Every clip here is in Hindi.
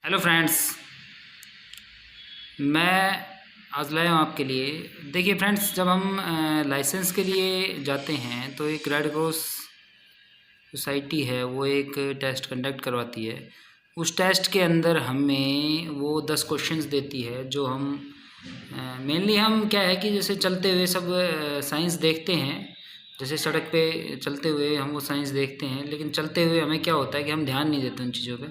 हेलो फ्रेंड्स, मैं आज लाया हूँ आपके लिए। देखिए फ्रेंड्स, जब हम लाइसेंस के लिए जाते हैं तो एक रेड क्रॉस सोसाइटी है, वो एक टेस्ट कंडक्ट करवाती है। उस टेस्ट के अंदर हमें वो 10 क्वेश्चंस देती है, जो हम मेनली हम क्या है कि जैसे चलते हुए सब साइंस देखते हैं। जैसे सड़क पे चलते हुए हम वो साइंस देखते हैं, लेकिन चलते हुए हमें क्या होता है कि हम ध्यान नहीं देते उन चीज़ों पे।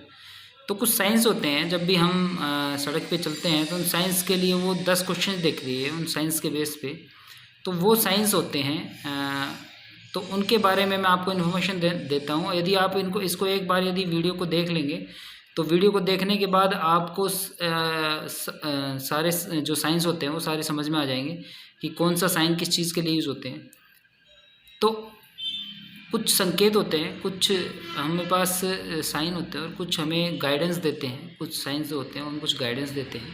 तो कुछ साइंस होते हैं, जब भी हम सड़क पे चलते हैं तो उन साइंस के लिए वो 10 क्वेश्चन देख रही है, उन साइंस के बेस पे। तो वो साइंस होते हैं, तो उनके बारे में मैं आपको इन्फॉर्मेशन देता हूँ। यदि आप इसको एक बार यदि वीडियो को देख लेंगे, तो वीडियो को देखने के बाद आपको सारे जो साइंस होते हैं वो सारे समझ में आ जाएंगे कि कौन सा साइन किस चीज़ के लिए यूज़ होते हैं। तो कुछ संकेत होते हैं, कुछ हमें पास साइन होते हैं और कुछ हमें गाइडेंस देते हैं। कुछ साइंस जो होते हैं उन कुछ गाइडेंस देते हैं,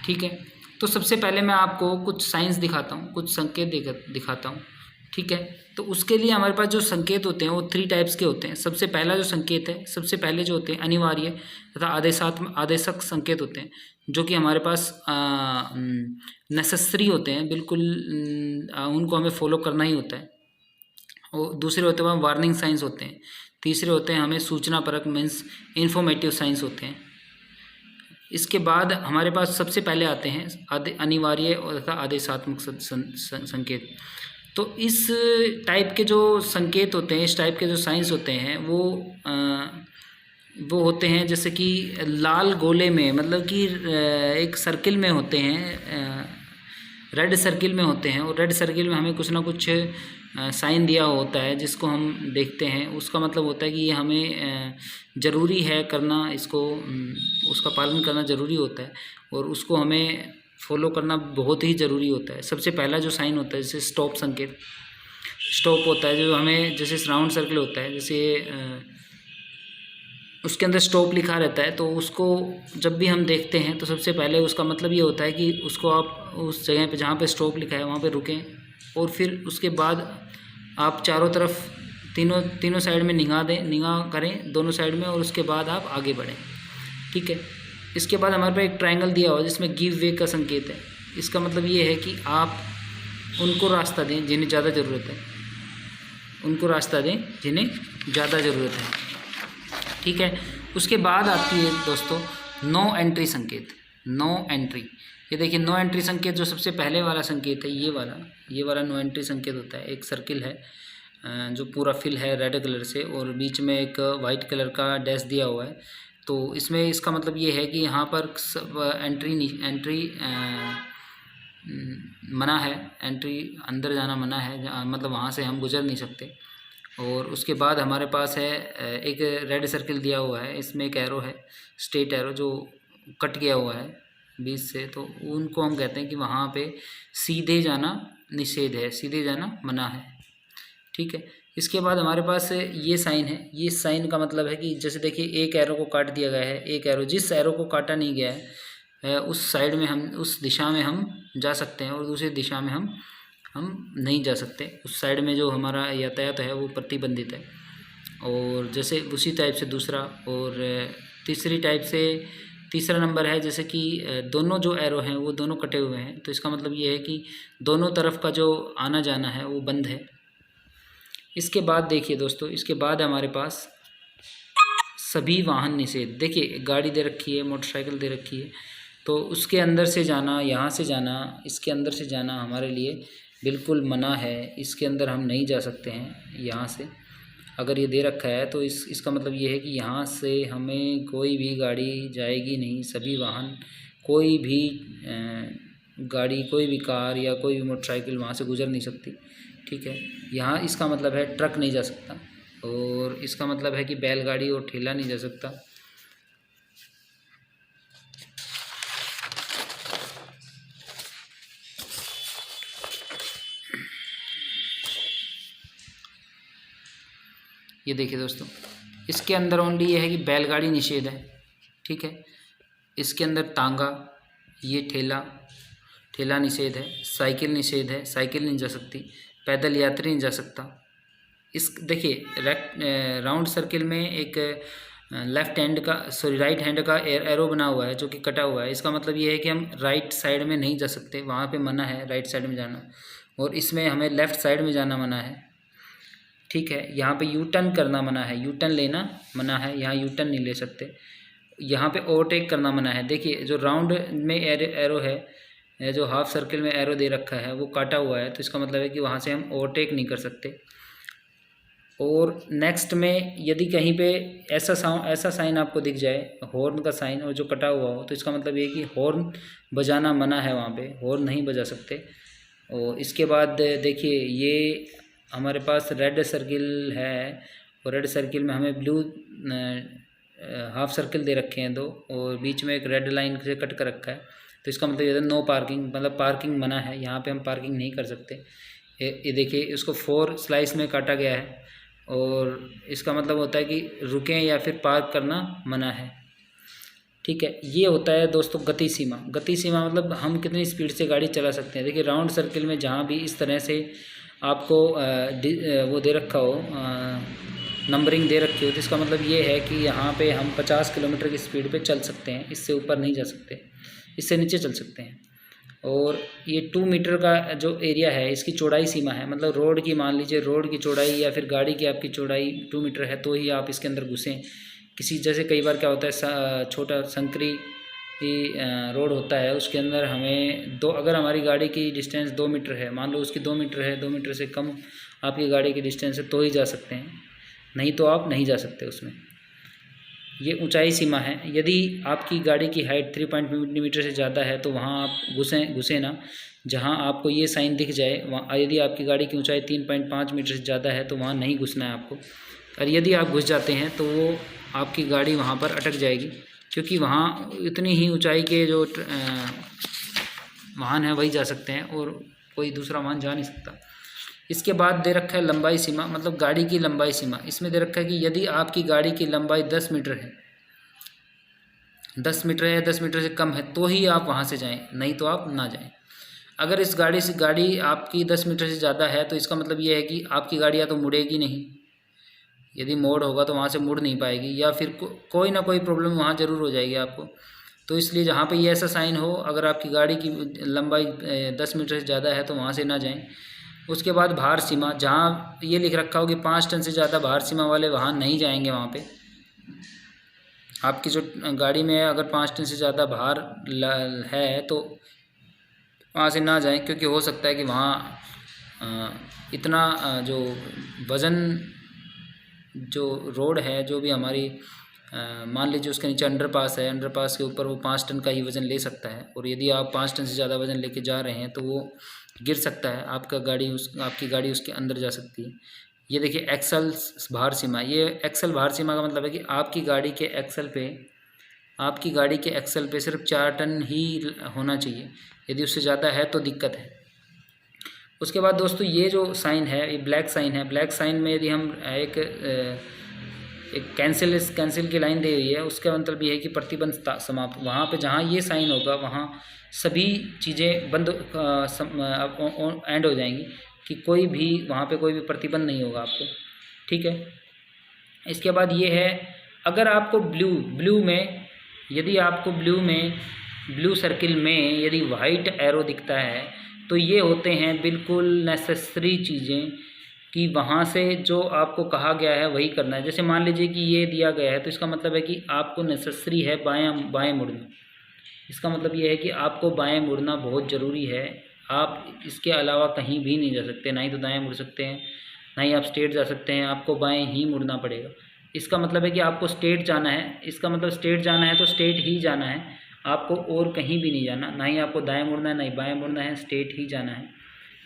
ठीक है। तो सबसे पहले मैं आपको कुछ साइंस दिखाता हूँ, कुछ संकेत दिखाता हूँ, ठीक है। तो उसके लिए हमारे पास जो संकेत होते हैं वो 3 टाइप्स के होते हैं। सबसे पहला जो संकेत है, सबसे पहले जो होते हैं अनिवार्य तथा आदेशक संकेत होते हैं, जो कि हमारे पास नेसेसरी होते हैं, बिल्कुल उनको हमें फॉलो करना ही होता है। और दूसरे होते हैं वार्निंग साइंस होते हैं। तीसरे होते हैं हमें सूचना परक मीन्स इन्फॉर्मेटिव साइंस होते हैं। इसके बाद हमारे पास सबसे पहले आते हैं अनिवार्य तथा आदेशात्मक संकेत। तो इस टाइप के जो संकेत होते हैं, इस टाइप के जो साइंस होते हैं, वो होते हैं जैसे कि लाल गोले में, मतलब कि एक सर्किल में होते हैं, रेड सर्किल में होते हैं। और रेड सर्किल में हमें कुछ ना कुछ साइन दिया होता है, जिसको हम देखते हैं। उसका मतलब होता है कि ये हमें ज़रूरी है करना, इसको उसका पालन करना ज़रूरी होता है और उसको हमें फॉलो करना बहुत ही ज़रूरी होता है। सबसे पहला जो साइन होता है, जैसे स्टॉप संकेत, स्टॉप होता है जो हमें, जैसे राउंड सर्किल होता है, जैसे उसके अंदर स्टॉप लिखा रहता है, तो उसको जब भी हम देखते हैं तो सबसे पहले उसका मतलब ये होता है कि उसको आप उस जगह पे जहाँ पे स्टॉप लिखा है वहाँ पे रुकें, और फिर उसके बाद आप चारों तरफ तीनों साइड में निगाह करें, दोनों साइड में, और उसके बाद आप आगे बढ़ें, ठीक है। इसके बाद हमारे पास एक ट्रायंगल दिया हुआ है जिसमें गिव वे का संकेत है। इसका मतलब ये है कि आप उनको रास्ता दें जिन्हें ज़्यादा ज़रूरत है, उनको रास्ता दें जिन्हें ज़्यादा ज़रूरत है, ठीक है। उसके बाद आती है दोस्तों नो एंट्री संकेत। नो एंट्री, ये देखिए नो एंट्री संकेत जो सबसे पहले वाला संकेत है, ये वाला नो एंट्री संकेत होता है। एक सर्किल है जो पूरा फिल है रेड कलर से, और बीच में एक वाइट कलर का डैश दिया हुआ है। तो इसमें इसका मतलब ये है कि यहाँ पर एंट्री मना है, एंट्री अंदर जाना मना है, मतलब वहाँ से हम गुजर नहीं सकते। और उसके बाद हमारे पास है एक रेड सर्किल दिया हुआ है, इसमें एक एरो है, स्ट्रेट एरो जो कट गया हुआ है बीच से, तो उनको हम कहते हैं कि वहाँ पे सीधे जाना निषेध है, सीधे जाना मना है, ठीक है। इसके बाद हमारे पास ये साइन है। ये साइन का मतलब है कि जैसे देखिए एक एरो को काट दिया गया है, एक एरो, जिस एरो को काटा नहीं गया है उस साइड में हम, उस दिशा में हम जा सकते हैं, और दूसरी दिशा में हम नहीं जा सकते। उस साइड में जो हमारा यातायात है वो प्रतिबंधित है। और जैसे उसी टाइप से दूसरा, और तीसरी टाइप से तीसरा नंबर है, जैसे कि दोनों जो एरो हैं वो दोनों कटे हुए हैं, तो इसका मतलब ये है कि दोनों तरफ का जो आना जाना है वो बंद है। इसके बाद देखिए दोस्तों, इसके बाद हमारे पास सभी वाहन निषेध। देखिए गाड़ी दे रखी है, मोटरसाइकिल दे रखी है, तो उसके अंदर से जाना, यहाँ से जाना, इसके अंदर से जाना हमारे लिए बिल्कुल मना है। इसके अंदर हम नहीं जा सकते हैं यहाँ से। अगर ये दे रखा है तो इसका मतलब ये है कि यहाँ से हमें कोई भी गाड़ी जाएगी नहीं। सभी वाहन, कोई भी गाड़ी, कोई भी कार या कोई भी मोटरसाइकिल वहाँ से गुजर नहीं सकती, ठीक है। यहाँ इसका मतलब है ट्रक नहीं जा सकता, और इसका मतलब है कि बैलगाड़ी और ठेला नहीं जा सकता। ये देखिए दोस्तों, इसके अंदर ओनली ये है कि बैलगाड़ी निषेध है, ठीक है। इसके अंदर तांगा, ये ठेला निषेध है, साइकिल निषेध है, साइकिल नहीं जा सकती, पैदल यात्री नहीं जा सकता। इस देखिए राउंड सर्किल में एक लेफ़्ट हैंड का राइट हैंड का एरो बना हुआ है जो कि कटा हुआ है। इसका मतलब ये है कि हम राइट साइड में नहीं जा सकते, वहाँ पे मना है राइट साइड में जाना, और इसमें हमें लेफ़्ट साइड में जाना मना है। ठीक है, यहाँ पे यू टर्न करना मना है, यू टर्न लेना मना है, यहाँ यू टर्न नहीं ले सकते। यहाँ पे ओवरटेक करना मना है। देखिए जो राउंड में एरो है, जो हाफ सर्किल में एरो दे रखा है वो काटा हुआ है, तो इसका मतलब है कि वहाँ से हम ओवरटेक नहीं कर सकते। और नेक्स्ट में यदि कहीं पे ऐसा साइन आपको दिख जाए, हॉर्न का साइन, और जो कटा हुआ हो, तो इसका मतलब ये कि हॉर्न बजाना मना है, वहाँ पे हॉर्न नहीं बजा सकते। और इसके बाद देखिए ये हमारे पास रेड सर्किल है, और रेड सर्किल में हमें ब्लू हाफ सर्किल दे रखे हैं 2, और बीच में एक रेड लाइन से कट कर रखा है, तो इसका मतलब ये नो पार्किंग, मतलब पार्किंग मना है, यहाँ पे हम पार्किंग नहीं कर सकते। ये देखिए इसको 4 स्लाइस में काटा गया है, और इसका मतलब होता है कि रुकें या फिर पार्क करना मना है। ठीक है, ये होता है दोस्तों गति सीमा। गति सीमा मतलब हम कितनी स्पीड से गाड़ी चला सकते हैं। देखिए राउंड सर्किल में जहाँ भी इस तरह से आपको वो दे रखा हो, नंबरिंग दे रखी हो, तो इसका मतलब ये है कि यहाँ पे हम 50 किलोमीटर की स्पीड पे चल सकते हैं, इससे ऊपर नहीं जा सकते, इससे नीचे चल सकते हैं। और ये 2 मीटर का जो एरिया है इसकी चौड़ाई सीमा है, मतलब रोड की, मान लीजिए रोड की चौड़ाई या फिर गाड़ी की आपकी चौड़ाई 2 मीटर है, तो ही आप इसके अंदर घुसें। किसी जैसे कई बार क्या होता है, छोटा संकरी रोड होता है, उसके अंदर हमें अगर हमारी गाड़ी की डिस्टेंस 2 मीटर है, मान लो उसकी 2 मीटर है, 2 मीटर से कम आपकी गाड़ी की डिस्टेंस है, तो ही जा सकते हैं, नहीं तो आप नहीं जा सकते उसमें। ये ऊंचाई सीमा है। यदि आपकी गाड़ी की हाइट 3 मीटर से ज़्यादा है तो वहाँ आप घुसें ना, जहाँ आपको ये साइन दिख जाए वहाँ। यदि आपकी गाड़ी की ऊंचाई 3.5 मीटर से ज़्यादा है तो वहाँ नहीं घुसना है आपको, और यदि आप घुस जाते हैं तो वो आपकी गाड़ी वहाँ पर अटक जाएगी, क्योंकि वहाँ इतनी ही ऊंचाई के जो वाहन है वही जा सकते हैं, और कोई दूसरा वाहन जा नहीं सकता। इसके बाद दे रखा है लंबाई सीमा, मतलब गाड़ी की लंबाई सीमा। इसमें दे रखा है कि यदि आपकी गाड़ी की लंबाई 10 मीटर है, 10 मीटर है, 10 मीटर से कम है, तो ही आप वहाँ से जाएं, नहीं तो आप ना जाएं। अगर इस गाड़ी आपकी 10 मीटर से ज़्यादा है, तो इसका मतलब ये है कि आपकी गाड़ी या तो मुड़ेगी नहीं, यदि मोड़ होगा तो वहाँ से मुड़ नहीं पाएगी, या फिर कोई ना कोई प्रॉब्लम वहाँ ज़रूर हो जाएगी आपको। तो इसलिए जहाँ पे ये ऐसा साइन हो, अगर आपकी गाड़ी की लंबाई 10 मीटर से ज़्यादा है तो वहाँ से ना जाएं। उसके बाद भार सीमा, जहाँ ये लिख रखा हो कि 5 टन से ज़्यादा भार सीमा वाले वाहन नहीं जाएंगे वहाँ पे। आपकी जो गाड़ी में अगर 5 टन से ज़्यादा भार है तो वहाँ से ना जाएं, क्योंकि हो सकता है कि वहाँ इतना जो वज़न, जो रोड है, जो भी हमारी मान लीजिए उसके नीचे अंडरपास है, अंडरपास के ऊपर वो 5 टन का ही वज़न ले सकता है, और यदि आप 5 टन से ज़्यादा वज़न लेके जा रहे हैं तो वो गिर सकता है, आपकी गाड़ी उसके अंदर जा सकती है। ये देखिए एक्सल भार सीमा। ये एक्सल भार सीमा का मतलब है कि आपकी गाड़ी के एक्सल पे सिर्फ 4 टन ही होना चाहिए, यदि उससे ज़्यादा है तो दिक्कत है। उसके बाद दोस्तों ये जो साइन है, ये ब्लैक साइन है। ब्लैक साइन में यदि हम एक कैंसिल की लाइन दी हुई है, उसका मतलब ये है कि प्रतिबंध समाप्त। वहाँ पे जहाँ ये साइन होगा वहाँ सभी चीज़ें बंद एंड हो जाएंगी, कि कोई भी वहाँ पे कोई भी प्रतिबंध नहीं होगा आपको। ठीक है, इसके बाद ये है, अगर आपको ब्लू सर्किल में यदि वाइट एरो दिखता है, तो ये होते हैं बिल्कुल नेसेसरी चीज़ें, कि वहाँ से जो आपको कहा गया है वही करना है। जैसे मान लीजिए कि ये दिया गया है, तो इसका मतलब है कि आपको नेसेसरी है बाएं मुड़ना। इसका मतलब ये है कि आपको बाएं मुड़ना बहुत ज़रूरी है। आप इसके अलावा कहीं भी नहीं जा सकते, ना ही तो दाएं मुड़ सकते हैं, ना ही आप स्ट्रेट जा सकते हैं, आपको बाएं ही मुड़ना पड़ेगा। इसका मतलब है कि आपको स्ट्रेट जाना है, इसका मतलब स्ट्रेट जाना है तो स्ट्रेट ही जाना है, आपको और कहीं भी नहीं जाना, ना ही आपको दाएं मुड़ना है, ना ही बाएं मुड़ना है, स्ट्रेट ही जाना है।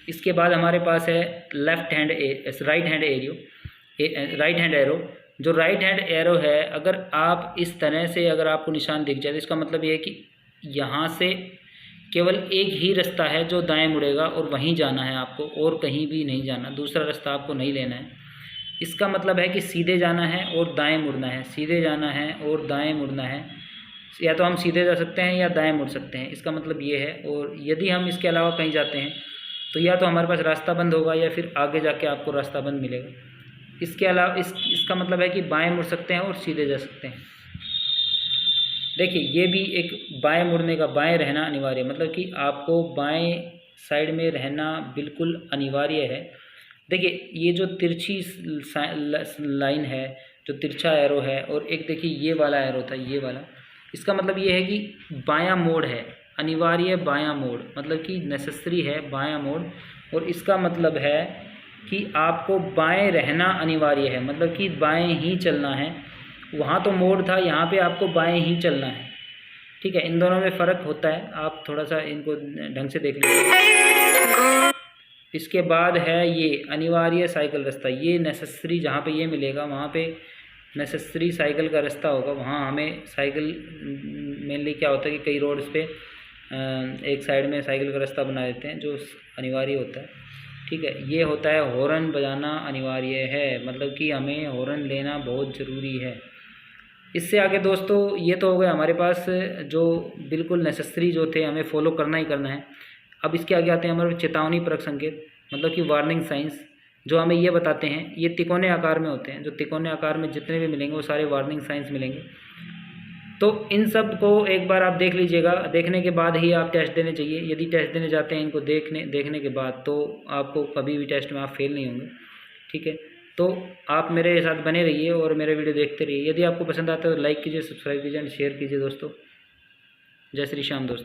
इसके बाद हमारे पास है राइट हैंड एरो। जो राइट हैंड एरो है, अगर आप इस तरह से अगर आपको निशान दिख जाए, तो इसका मतलब ये है कि यहाँ से केवल एक ही रास्ता है जो दाएं मुड़ेगा, और वहीं जाना है आपको, और कहीं भी नहीं जाना, दूसरा रास्ता आपको नहीं लेना है। इसका मतलब है कि सीधे जाना है और दाएं मुड़ना है, सीधे जाना है और दाएं मुड़ना है। या तो हम सीधे जा सकते हैं या दाएं मुड़ सकते हैं, इसका मतलब ये है। और यदि हम इसके अलावा कहीं जाते हैं तो या तो हमारे पास रास्ता बंद होगा, या फिर आगे जाके आपको रास्ता बंद मिलेगा। इसके अलावा इसका मतलब है कि बाएं मुड़ सकते हैं और सीधे जा सकते हैं। देखिए ये भी एक बाएं मुड़ने का, बाएं रहना अनिवार्य, मतलब कि आपको बाएं साइड में रहना बिल्कुल अनिवार्य है। देखिए ये जो तिरछी लाइन है, जो तिरछा एरो है, और एक देखिए ये वाला एरो था, ये वाला, इसका मतलब ये है कि बायां मोड़ है, अनिवार्य बायां मोड़, मतलब कि नेसेसरी है बायां मोड़। और इसका मतलब है कि आपको बाएं रहना अनिवार्य है, मतलब कि बाएं ही चलना है। वहाँ तो मोड़ था, यहाँ पे आपको बाएं ही चलना है। ठीक है, इन दोनों में फ़र्क होता है, आप थोड़ा सा इनको ढंग से देख लीजिए। इसके बाद है ये अनिवार्य साइकिल रास्ता, ये नेसेसरी, जहाँ पे ये मिलेगा वहाँ पे नेसेसरी साइकिल का रास्ता होगा। वहाँ हमें साइकिल मेनली क्या होता है कि कई रोड्स पे एक साइड में साइकिल का रास्ता बना देते हैं, जो अनिवार्य होता है। ठीक है, ये होता है हॉर्न बजाना अनिवार्य है, मतलब कि हमें हॉर्न लेना बहुत ज़रूरी है। इससे आगे दोस्तों ये तो हो गए हमारे पास जो बिल्कुल नेसेसरी जो थे, हमें फॉलो करना ही करना है। अब इसके आगे आते हैं हमारे चेतावनी परक संकेत, मतलब कि वार्निंग साइंस, जो हमें ये बताते हैं, ये तिकोने आकार में होते हैं। जो तिकोने आकार में जितने भी मिलेंगे वो सारे वार्निंग साइंस मिलेंगे। तो इन सब को एक बार आप देख लीजिएगा, देखने के बाद ही आप टेस्ट देने चाहिए। यदि टेस्ट देने जाते हैं इनको देखने के बाद, तो आपको कभी भी टेस्ट में आप फेल नहीं होंगे। ठीक है, तो आप मेरे साथ बने रहिए और मेरे वीडियो देखते रहिए। यदि आपको पसंद आता है तो लाइक कीजिए, सब्सक्राइब कीजिए एंड शेयर कीजिए दोस्तों। जय श्री श्याम दोस्तों।